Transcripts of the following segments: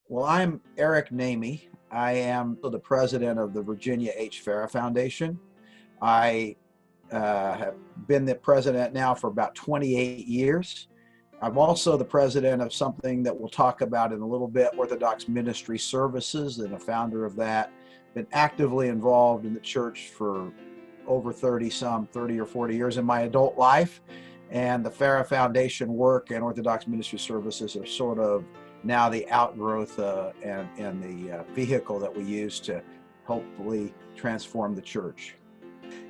Well, I'm Eric Namee. I am the president of the Virginia H. Farah Foundation. I have been the president now for about 28 years. I'm also the president of something that we'll talk about in a little bit, Orthodox Ministry Services, and a founder of that. Been actively involved in the church for over 30 or 40 years in my adult life. And the Farah Foundation work and Orthodox Ministry Services are sort of now the outgrowth and the vehicle that we use to hopefully transform the church.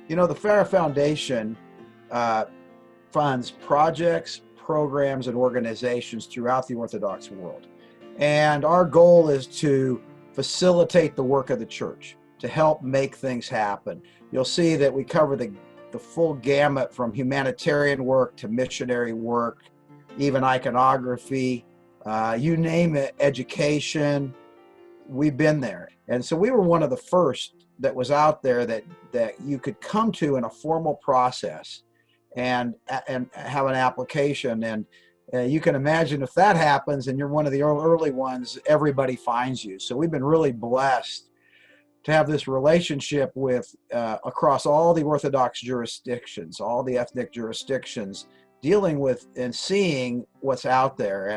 You know, the Farah Foundation funds projects, programs, and organizations throughout the Orthodox world. And our goal is to facilitate the work of the church, to help make things happen. You'll see that we cover the full gamut from humanitarian work to missionary work, even iconography, you name it, education. We've been there. And so we were one of the first that was out there that you could come to in a formal process and have an application. And you can imagine if that happens and you're one of the early ones, everybody finds you. So we've been really blessed to have this relationship with across all the Orthodox jurisdictions, all the ethnic jurisdictions, dealing with and seeing what's out there.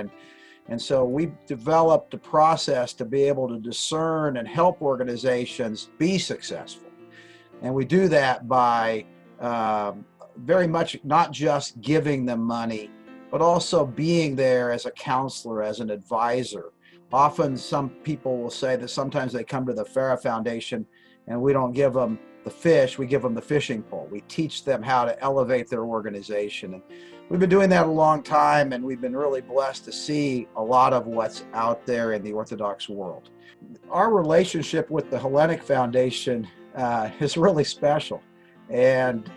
And so we've developed a process to be able to discern and help organizations be successful. And we do that by very much not just giving them money, but also being there as a counselor, as an advisor. Often some people will say that sometimes they come to the Farah Foundation and we don't give them the fish, we give them the fishing pole. We teach them how to elevate their organization. And we've been doing that a long time, and we've been really blessed to see a lot of what's out there in the Orthodox world. Our relationship with the Hellenic Foundation is really special. And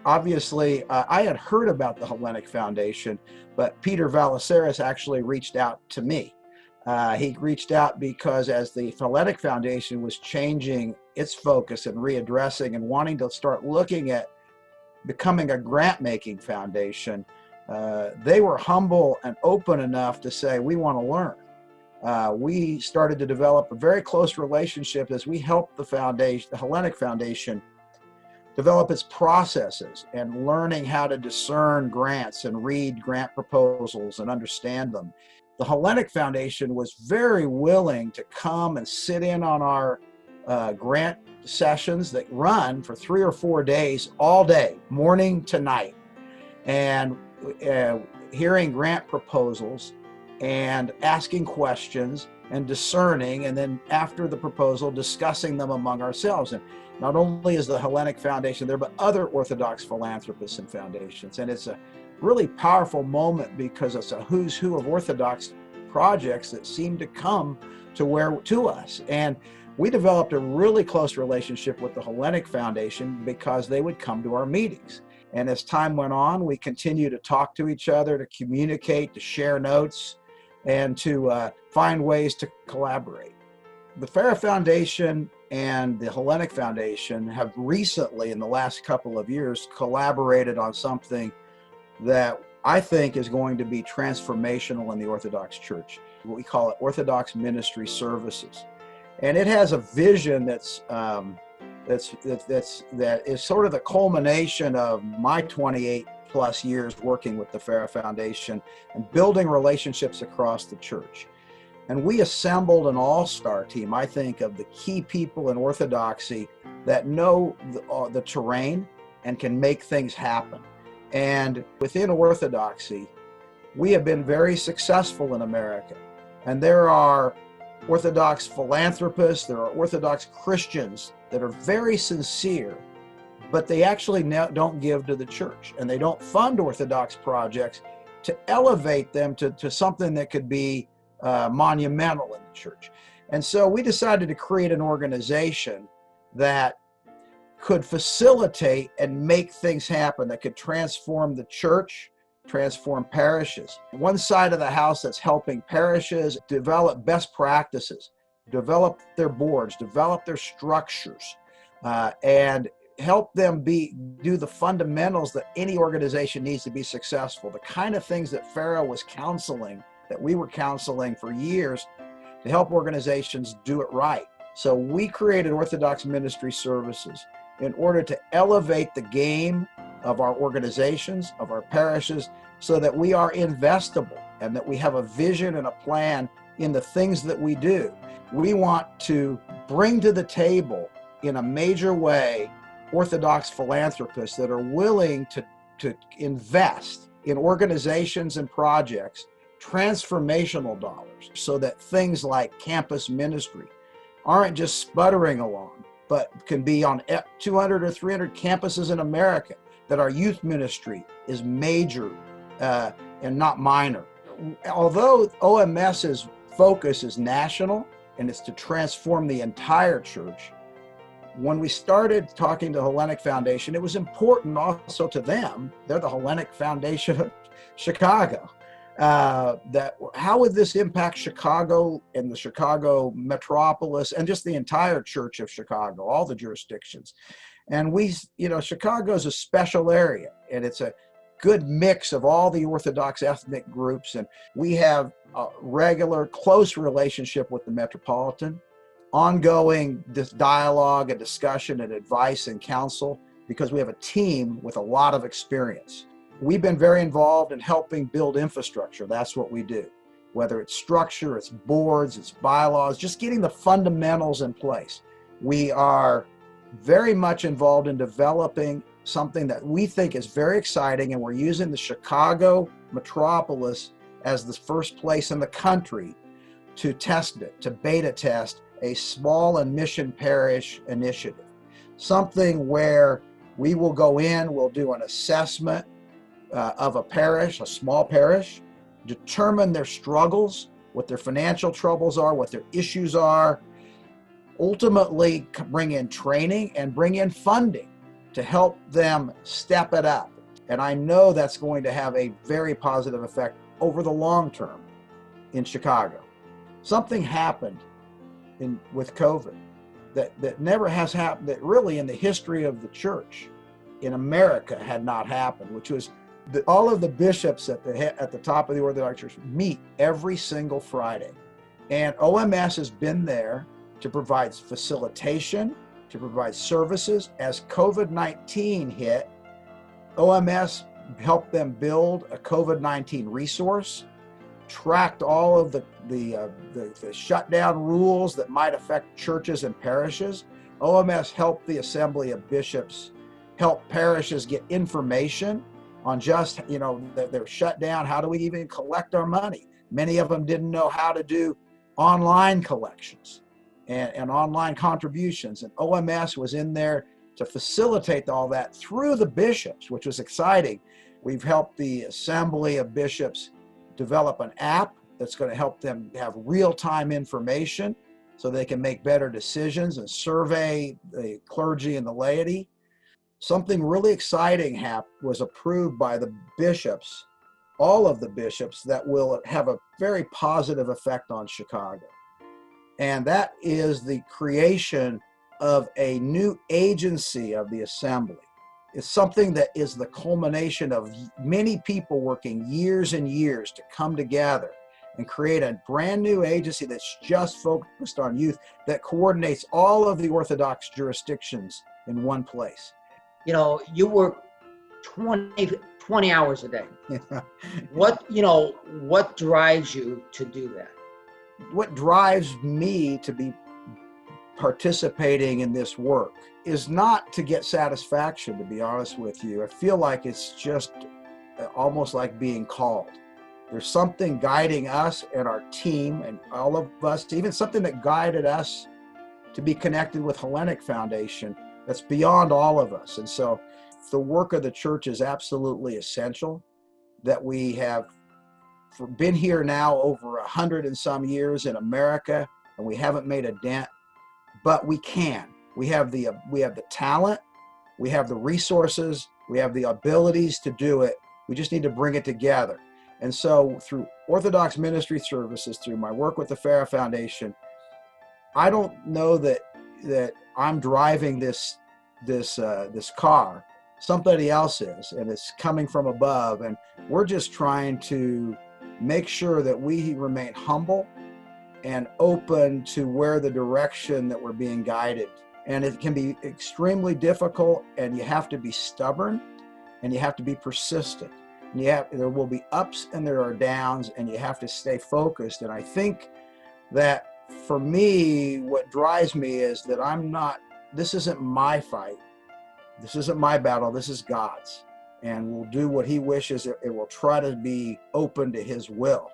obviously, I had heard about the Hellenic Foundation, but Peter Valaceris actually reached out to me. He reached out because as the Hellenic Foundation was changing its focus and readdressing and wanting to start looking at becoming a grant-making foundation, they were humble and open enough to say, we want to learn. We started to develop a very close relationship as we helped the foundation, the Hellenic Foundation, develop its processes and learning how to discern grants and read grant proposals and understand them. The Hellenic Foundation was very willing to come and sit in on our grant sessions that run for 3 or 4 days, all day, morning to night, and hearing grant proposals and asking questions and discerning, and then after the proposal, discussing them among ourselves. And not only is the Hellenic Foundation there, but other Orthodox philanthropists and foundations. And it's a really powerful moment because it's a who's who of Orthodox projects that seem to come to us. And we developed a really close relationship with the Hellenic Foundation because they would come to our meetings. And as time went on, we continued to talk to each other, to communicate, to share notes, and to find ways to collaborate. The Farah Foundation and the Hellenic Foundation have recently, in the last couple of years, collaborated on something that I think is going to be transformational in the Orthodox Church. We call it Orthodox Ministry Services. And it has a vision that is sort of the culmination of my 28 plus years working with the Farah Foundation and building relationships across the church. And we assembled an all-star team, I think, of the key people in Orthodoxy that know the terrain and can make things happen. And within Orthodoxy, we have been very successful in America. And there are Orthodox philanthropists, there are Orthodox Christians that are very sincere, but they actually don't give to the church, and they don't fund Orthodox projects to elevate them to something that could be monumental in the church. And so we decided to create an organization that could facilitate and make things happen, that could transform the church, transform parishes. One side of the house that's helping parishes develop best practices, develop their boards, develop their structures, and help them do the fundamentals that any organization needs to be successful, the kind of things that Farah was counseling, that we were counseling for years, to help organizations do it right. So we created Orthodox Ministry Services in order to elevate the game of our organizations, of our parishes, so that we are investable and that we have a vision and a plan in the things that we do. We want to bring to the table in a major way Orthodox philanthropists that are willing to invest in organizations and projects transformational dollars, so that things like campus ministry aren't just sputtering along, but can be on 200 or 300 campuses in America, that our youth ministry is major and not minor. Although OMS's focus is national and it's to transform the entire church, when we started talking to Hellenic Foundation, it was important also to them, they're the Hellenic Foundation of Chicago, that how would this impact Chicago and the Chicago metropolis and just the entire Church of Chicago, all the jurisdictions. And Chicago is a special area, and it's a good mix of all the Orthodox ethnic groups. And we have a regular, close relationship with the Metropolitan, ongoing this dialogue and discussion and advice and counsel, because we have a team with a lot of experience. We've been very involved in helping build infrastructure. That's what we do. Whether it's structure, it's boards, it's bylaws, just getting the fundamentals in place. We are very much involved in developing something that we think is very exciting, and we're using the Chicago metropolis as the first place in the country to test it, to beta test a small and mission parish initiative. Something where we will go in, we'll do an assessment of a parish, a small parish, determine their struggles, what their financial troubles are, what their issues are, ultimately bring in training and bring in funding to help them step it up. And I know that's going to have a very positive effect over the long term in Chicago. Something happened with COVID that never has happened, that really in the history of the church in America had not happened, which was all of the bishops at the top of the Orthodox Church meet every single Friday. And OMS has been there to provide facilitation, to provide services. As COVID-19 hit, OMS helped them build a COVID-19 resource, tracked all of the shutdown rules that might affect churches and parishes. OMS helped the Assembly of Bishops help parishes get information on just, that they're shut down. How do we even collect our money? Many of them didn't know how to do online collections and online contributions. And OMS was in there to facilitate all that through the bishops, which was exciting. We've helped the Assembly of Bishops develop an app that's going to help them have real-time information so they can make better decisions and survey the clergy and the laity. Something really exciting was approved by the bishops, all of the bishops, that will have a very positive effect on Chicago. And that is the creation of a new agency of the Assembly. It's something that is the culmination of many people working years and years to come together and create a brand new agency that's just focused on youth, that coordinates all of the Orthodox jurisdictions in one place. You work 20 hours a day. What drives you to do that? What drives me to be participating in this work is not to get satisfaction, to be honest with you. I feel like it's just almost like being called. There's something guiding us and our team and all of us, even something that guided us to be connected with Hellenic Foundation that's beyond all of us. And so the work of the church is absolutely essential, that we have been here now over 100 and some years in America, and we haven't made a dent, but we can. We have the talent, we have the resources, we have the abilities to do it. We just need to bring it together. And so through Orthodox Ministry Services, through my work with the Farah Foundation, I don't know that I'm driving this car. Somebody else is, and it's coming from above. And we're just trying to make sure that we remain humble and open to where the direction that we're being guided. And it can be extremely difficult, and you have to be stubborn, and you have to be persistent. And there will be ups and there are downs, and you have to stay focused. And I think that for me, what drives me is that this isn't my fight. This isn't my battle. This is God's. And we'll do what he wishes. It will try to be open to his will.